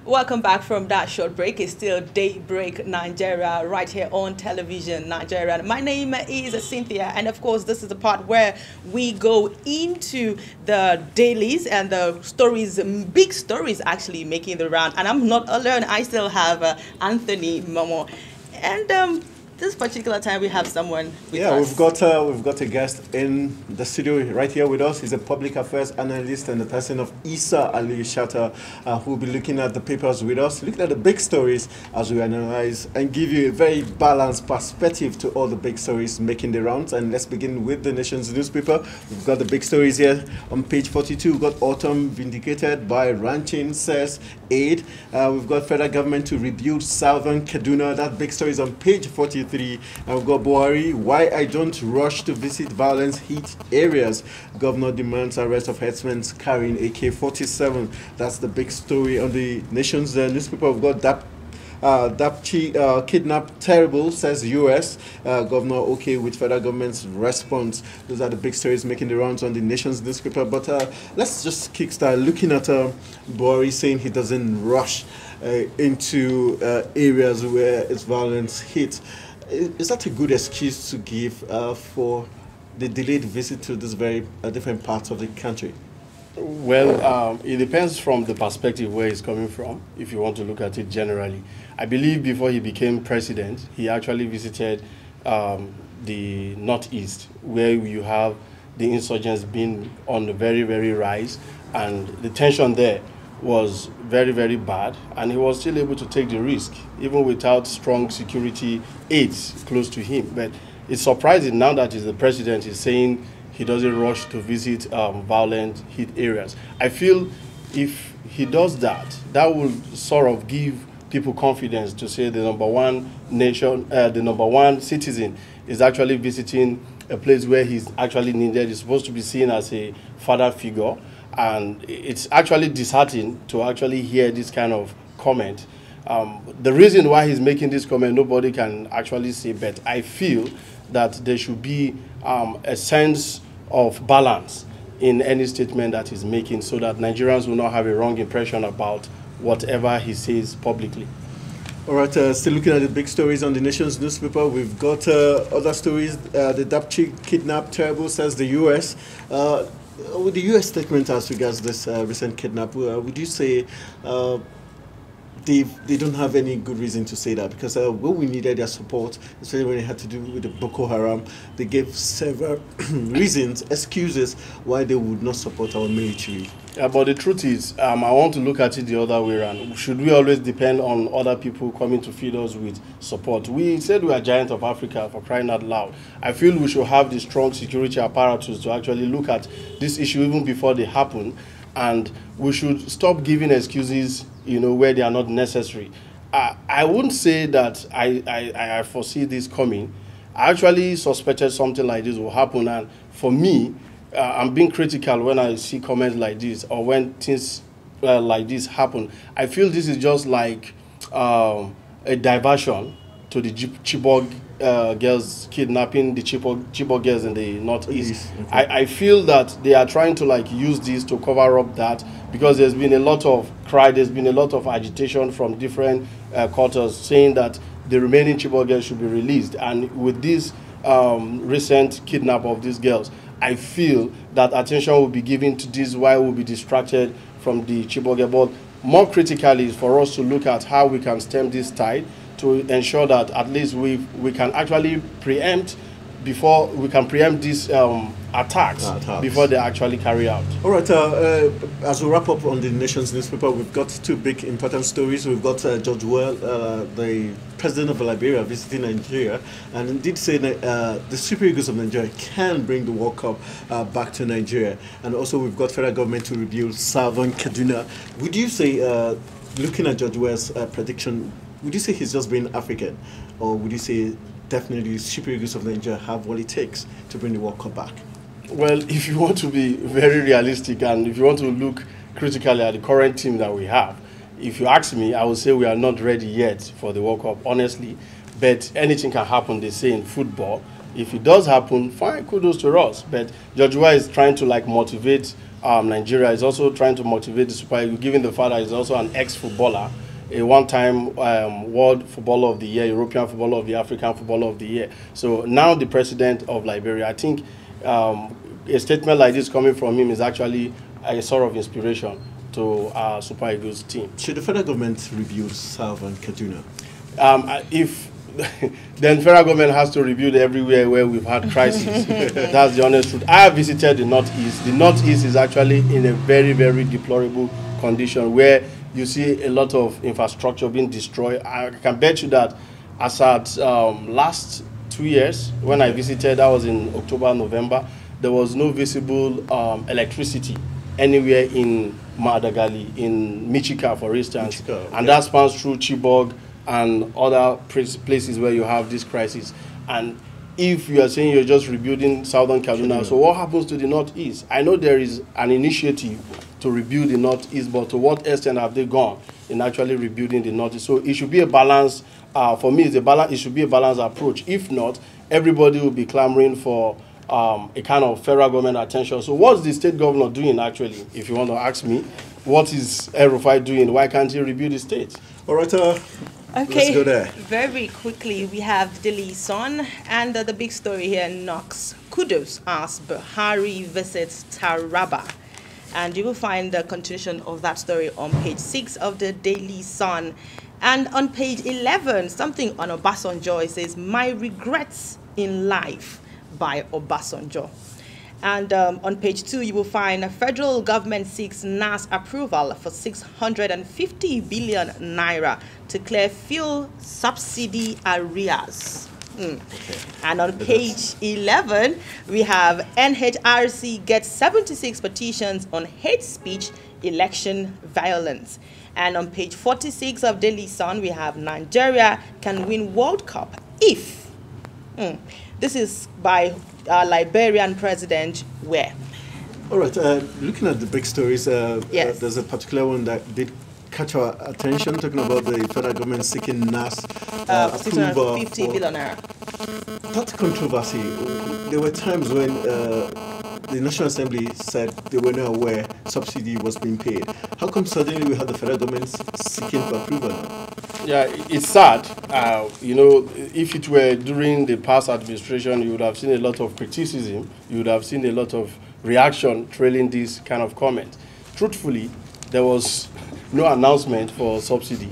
Welcome back from that short break. It's still Daybreak Nigeria right here on television Nigeria. My name is Cynthia, and of course, this is the part where we go into the dailies and the stories, big stories actually making the round. And I'm not alone. I still have Anthony Momo, and this particular time we have someone with us. We've got a guest in the studio right here with us. He's a public affairs analyst and the person of Isa Ali Shatta, who will be looking at the papers with us, looking at the big stories as we analyze and give you a very balanced perspective to all the big stories making the rounds. And let's begin with the nation's newspaper. We've got the big stories here on page 42. We've got autumn vindicated by ranching, says aid. We've got federal government to rebuild southern Kaduna. That big story is on page 43. And we've got Buhari, why I don't rush to visit violence hit areas. Governor demands arrest of herdsmen carrying AK-47. That's the big story on the nation's newspaper. We've got Dapchi kidnapped terrible, says US. Governor okay with federal government's response. Those are the big stories making the rounds on the nation's newspaper. But let's just kickstart looking at Buhari saying he doesn't rush into areas where it's violence hit. Is that a good excuse to give for the delayed visit to this very different parts of the country? Well, it depends from the perspective where he's coming from, if you want to look at it generally. I believe before he became president, he actually visited the Northeast, where you have the insurgents being on the very, very rise, and the tension there was very, very bad, and he was still able to take the risk, even without strong security aids close to him. But it's surprising now that he's the president, he's saying he doesn't rush to visit violent hit areas. I feel if he does that, that will sort of give people confidence to say the number one nation, the number one citizen is actually visiting a place where he's actually needed. He's supposed to be seen as a father figure. And it's actually disheartening to actually hear this kind of comment. The reason why he's making this comment, nobody can actually say, but I feel that there should be a sense of balance in any statement that he's making so that Nigerians will not have a wrong impression about whatever he says publicly. All right, still looking at the big stories on the nation's newspaper. We've got other stories. The Dapchi kidnapped terrible, says the US. With the U.S. statement as regards this recent kidnap, would you say they don't have any good reason to say that? Because when we needed their support, especially when it had to do with the Boko Haram, they gave several reasons, excuses why they would not support our military. But the truth is, I want to look at it the other way around. Should we always depend on other people coming to feed us with support? We said we are giant of Africa, for crying out loud. I feel we should have the strong security apparatus to actually look at this issue even before they happen. And we should stop giving excuses, where they are not necessary. I wouldn't say that I foresee this coming. I actually suspected something like this will happen. And for me, I'm being critical when I see comments like this or when things like this happen. I feel this is just like a diversion to the Chibok girls, kidnapping the Chibok girls in the Northeast. Okay. I feel that they are trying to use this to cover up that, because there's been a lot of cry, there's been a lot of agitation from different quarters saying that the remaining Chibok girls should be released. And with this recent kidnap of these girls, I feel that attention will be given to this while we'll be distracted from the Chibok girls. But more critically is for us to look at how we can stem this tide to ensure that at least we can actually preempt these attacks before they actually carry out. All right, as we wrap up on the nation's newspaper, we've got two big important stories. We've got George Well, the president of Liberia, visiting Nigeria, and he did say that the Super Eagles of Nigeria can bring the World Cup back to Nigeria. And also we've got federal government to rebuild southern Kaduna. Would you say, looking at George Well's prediction, would you say he's just being African, or would you say definitely Super Eagles of Nigeria have what it takes to bring the World Cup back? Well, if you want to be very realistic and if you want to look critically at the current team that we have, if you ask me, I would say we are not ready yet for the World Cup, honestly. But anything can happen, they say in football. If it does happen, fine, kudos to us. But George Weah is trying to motivate Nigeria. He's also trying to motivate the Super Eagles, given the fact that he's also an ex-footballer, a one-time World Footballer of the Year, European Footballer of the Year, African Footballer of the Year. So now the president of Liberia. I think a statement like this coming from him is actually a sort of inspiration to our Super Eagles team. Should the federal government review Southern Kaduna? If then federal government has to rebuild everywhere where we've had crisis. That's the honest truth. I have visited the Northeast. The Northeast is actually in a very, very deplorable condition where you see a lot of infrastructure being destroyed. I can bet you that as at last 2 years, when I visited, that was in October, November, there was no visible electricity anywhere in Madagali, in Michika, for instance. And that spans through Chibok and other places where you have this crisis. And if you are saying you're just rebuilding Southern Kaduna, so what happens to the Northeast? I know there is an initiative to rebuild the Northeast, but to what extent have they gone in actually rebuilding the Northeast? So it should be a balance. For me, it should be a balanced approach. If not, everybody will be clamoring for a kind of federal government attention. So what's the state governor doing actually? If you want to ask me, what is El-Rufai doing? Why can't he rebuild the state? All right, okay, let's go there. Very quickly, we have Daily Sun, and the big story here, knocks kudos as Buhari visits Taraba. And you will find the continuation of that story on page 6 of the Daily Sun. And on page 11, something on Obasanjo, it says, "My regrets in life" by Obasanjo. And on page 2, you will find a federal government seeks NAS approval for 650 billion naira to clear fuel subsidy arrears. And on page 11, we have NHRC gets 76 petitions on hate speech, election violence. And on page 46 of Daily Sun, we have Nigeria can win World Cup if. This is by Liberian President Where. All right, looking at the big stories, Yes. There's a particular one that did catch our attention, talking about the federal government seeking NAS approval 650 for billion naira. that controversy. There were times when the National Assembly said they were not aware subsidy was being paid. How come suddenly we have the federal government seeking for approval? Yeah, it's sad. You know, if it were during the past administration, you would have seen a lot of criticism. You would have seen a lot of reaction trailing this kind of comment. Truthfully, there was no announcement for subsidy.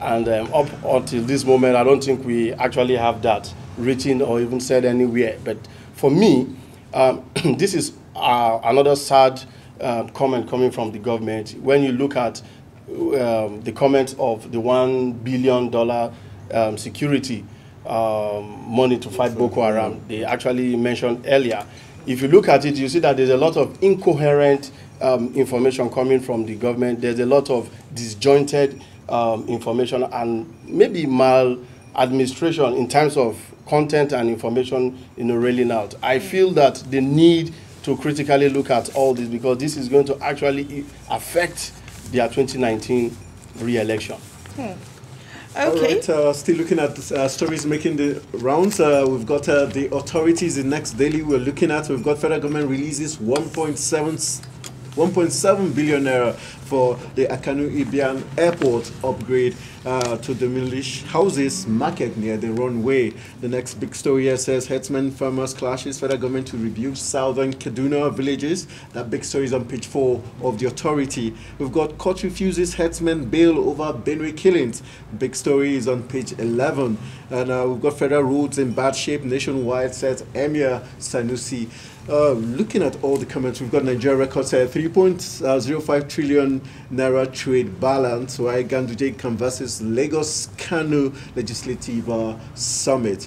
And up until this moment, I don't think we actually have that written or even said anywhere. But for me, this is another sad comment coming from the government. When you look at the comment of the $1 billion security money to fight Boko Haram, they actually mentioned earlier. If you look at it, you see that there's a lot of incoherent information coming from the government. There's a lot of disjointed information and maybe maladministration in terms of content and information, rolling out. I feel that they need to critically look at all this because this is going to actually affect their 2019 re-election. Okay. All right, still looking at stories making the rounds. We've got the authorities, the next daily we're looking at. We've got federal government releases 1.7 billion naira for the Akanu Ibian Airport upgrade to demolish houses market near the runway. The next big story here says herdsmen farmers clashes, federal government to rebuild southern Kaduna villages. That big story is on page 4 of the authority. We've got court refuses herdsmen bail over Benue killings. Big story is on page 11. And we've got federal roads in bad shape nationwide, says Emir Sanusi. Looking at all the comments, we've got Nigeria records at 3.05 trillion naira trade balance, while Ganduje canvasses Lagos Kano Legislative Summit.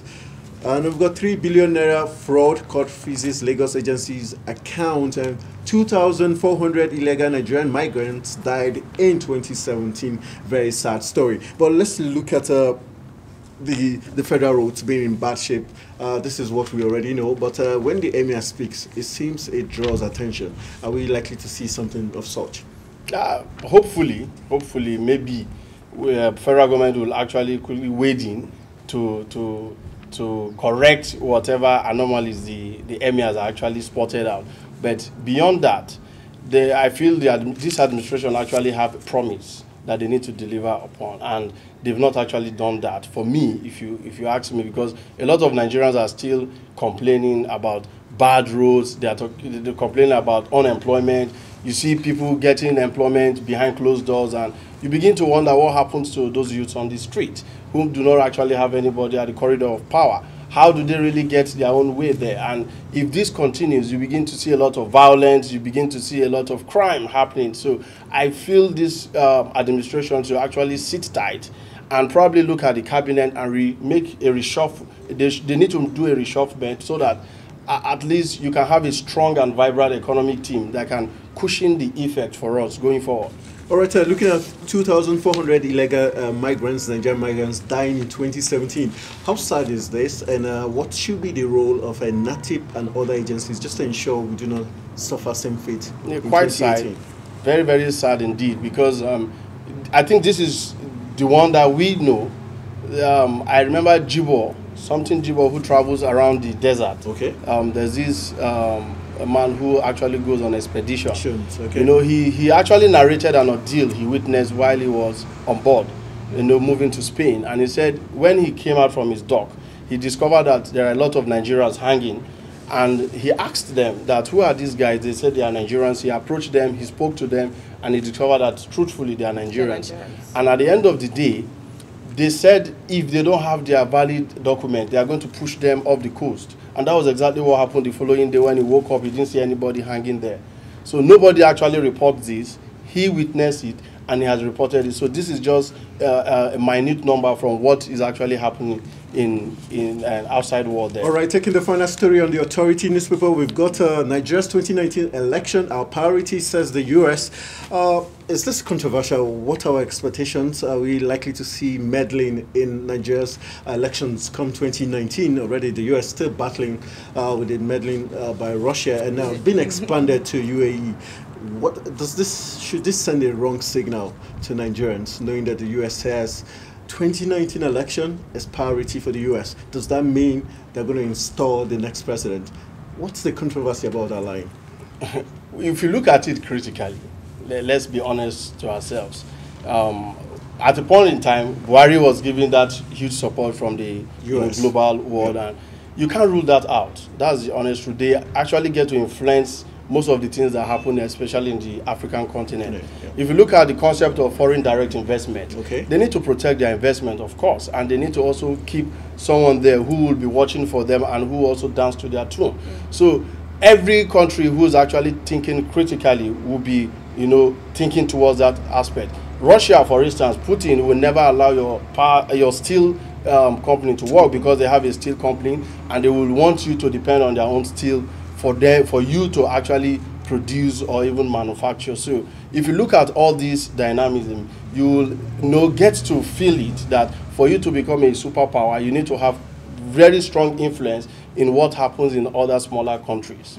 And we've got 3 billion naira fraud, court freezes Lagos agencies account, and 2,400 illegal Nigerian migrants died in 2017. Very sad story. But let's look at the federal roads being in bad shape. This is what we already know, but when the emir speaks, it seems it draws attention. Are we likely to see something of such? Hopefully, maybe federal government will actually quickly wade in to correct whatever anomalies the emirs are actually spotted out. But beyond that, I feel this administration actually have a promise that they need to deliver upon, and they've not actually done that. For me, if you ask me, because a lot of Nigerians are still complaining about bad roads, they're complaining about unemployment. You see people getting employment behind closed doors, and you begin to wonder what happens to those youths on the street who do not actually have anybody at the corridor of power. How do they really get their own way there? And if this continues, you begin to see a lot of violence, you begin to see a lot of crime happening. So I feel this administration should actually sit tight and probably look at the cabinet and make a reshuffle. They need to do a reshufflement so that at least you can have a strong and vibrant economic team that can cushion the effect for us going forward. All right, looking at 2,400 illegal migrants, Nigerian migrants, dying in 2017. How sad is this, and what should be the role of a NATIP and other agencies just to ensure we do not suffer same fate? Yeah, quite sad, very, very sad indeed, because I think this is the one that we know. I remember Jibo, who travels around the desert. Okay. There's this a man who actually goes on expedition. Okay. You know, he actually narrated an ordeal he witnessed while he was on board, you know, moving to Spain. And he said when he came out from his dock, he discovered that there are a lot of Nigerians hanging. And he asked them that, who are these guys? They said they are Nigerians. He approached them, he spoke to them, and he discovered that truthfully they are Nigerians. And at the end of the day, they said if they don't have their valid document, they are going to push them off the coast. And that was exactly what happened the following day. When he woke up, he didn't see anybody hanging there. So nobody actually reports this. He witnessed it, and he has reported it. So this is just a minute number from what is actually happening in an outside world there. All right, taking the final story on the Authority newspaper, we've got Nigeria's 2019 election. Our priority, says the U.S. Is this controversial? What are our expectations? Are we likely to see meddling in Nigeria's elections come 2019? Already the U.S. still battling with the meddling by Russia, and now being expanded to UAE. Should this send a wrong signal to Nigerians, knowing that the U.S. has 2019 election as priority for the U.S.? Does that mean they're going to install the next president? What's the controversy about that line? If you look at it critically, let's be honest to ourselves. At a point in time, Buhari was giving that huge support from the global world, and you can't rule that out. That's the honest truth. They actually get to influence most of the things that happen, especially in the African continent. If you look at the concept of foreign direct investment, they need to protect their investment, of course, and they need to also keep someone there who will be watching for them and who also dance to their tune. So every country who is actually thinking critically will be, you know, thinking towards that aspect. Russia, for instance, Putin will never allow your steel company to work because they have a steel company, and they will want you to depend on their own steel for you to actually produce or even manufacture. So if you look at all this dynamism, you will get to feel it that for you to become a superpower, you need to have very strong influence in what happens in other smaller countries.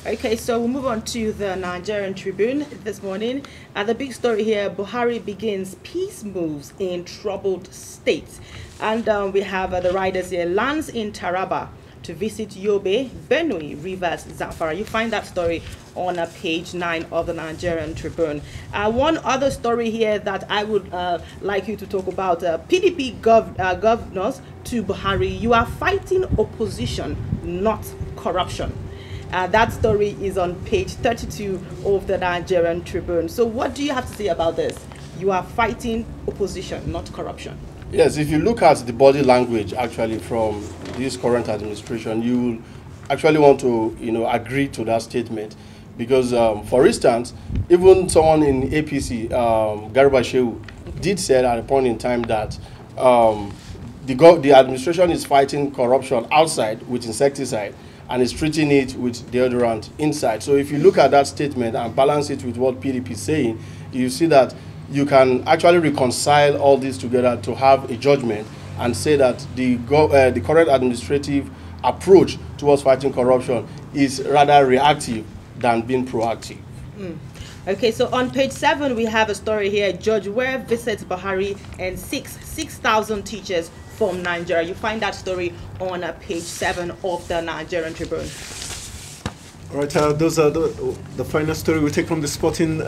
Okay, so we'll move on to the Nigerian Tribune this morning. The big story here, Buhari begins peace moves in troubled states. And we have the riders here, lands in Taraba to visit Yobe, Benue, Rivers, Zamfara. You find that story on page 9 of the Nigerian Tribune. One other story here that I would like you to talk about, PDP governors to Buhari, you are fighting opposition, not corruption. That story is on page 32 of the Nigerian Tribune. So what do you have to say about this? You are fighting opposition, not corruption. Yes, if you look at the body language actually from this current administration, you will actually want to, you know, agree to that statement. Because, for instance, even someone in APC, Garba Shehu, did say at a point in time that the administration is fighting corruption outside with insecticide and is treating it with deodorant inside. So if you look at that statement and balance it with what PDP is saying, you see that you can actually reconcile all this together to have a judgment and say that the current administrative approach towards fighting corruption is rather reactive than being proactive. Okay, so on page 7 we have a story here. Judge Ware visits Buhari and 6,000 teachers from Nigeria. You find that story on page 7 of the Nigerian Tribune. All right, those are the final story we take from the sporting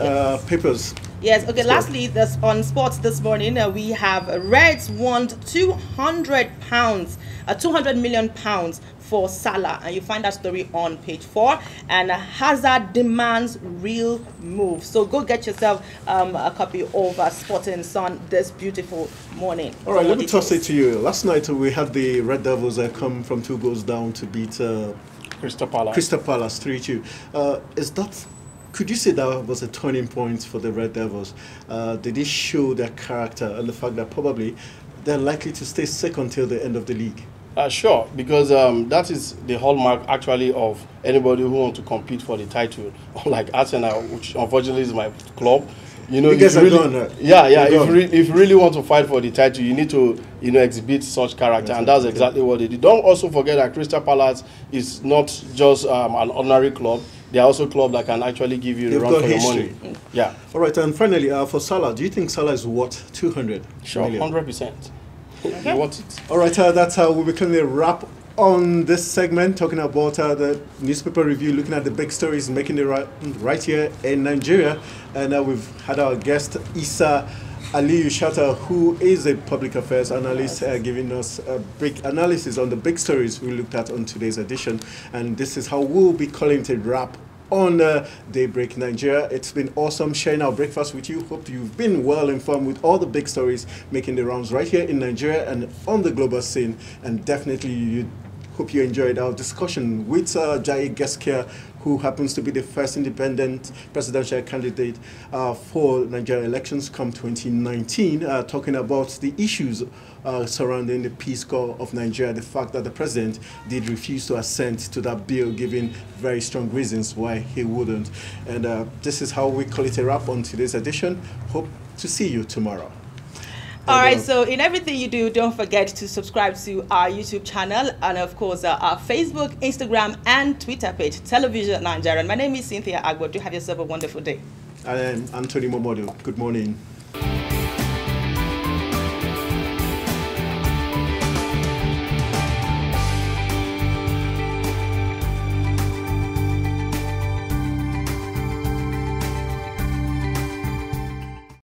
papers. Yes, okay, lastly, this, on sports this morning, we have Reds won £200, 200 million pounds for Salah, and you find that story on page 4. And Hazard demands real move. So go get yourself a copy of Sporting Sun this beautiful morning. All right, let me toss it to you. Last night we had the Red Devils come from 2 goals down to beat Crystal Palace 3-2. Is that? Could you say that was a turning point for the Red Devils? Did it show their character and the fact that probably they're likely to stay second until the end of the league? Sure, because that is the hallmark actually of anybody who wants to compete for the title, like Arsenal, which unfortunately is my club. You know, you guys are really, gone. Yeah. If you really want to fight for the title, you need to, exhibit such character, and that's exactly what they did. Don't also forget that Crystal Palace is not just an ordinary club. They are also a club that can actually give you the run for your money. Yeah. All right, and finally, for Salah, do you think Salah is worth 200 Sure, million? 100%. Okay. You want it. All right, that's how we'll be coming to wrap on this segment, talking about the newspaper review, looking at the big stories making the right here in Nigeria. And we've had our guest, Issa Aliyu Shatta, who is a public affairs analyst, giving us a big analysis on the big stories we looked at on today's edition. And this is how we'll be calling it a wrap on Daybreak Nigeria. It's been awesome sharing our breakfast with you. Hope you've been well informed with all the big stories making the rounds right here in Nigeria and on the global scene. And definitely hope you enjoyed our discussion with Jai Geskia, who happens to be the first independent presidential candidate for Nigeria elections come 2019, talking about the issues surrounding the Peace Corps of Nigeria, the fact that the president did refuse to assent to that bill, giving very strong reasons why he wouldn't. And this is how we call it a wrap on today's edition. Hope to see you tomorrow. All right, so in everything you do, don't forget to subscribe to our YouTube channel and, of course, our Facebook, Instagram, and Twitter page, Television Nigerian. My name is Cynthia Agbo. Do have yourself a wonderful day. I am Anthony Momodu. Good morning.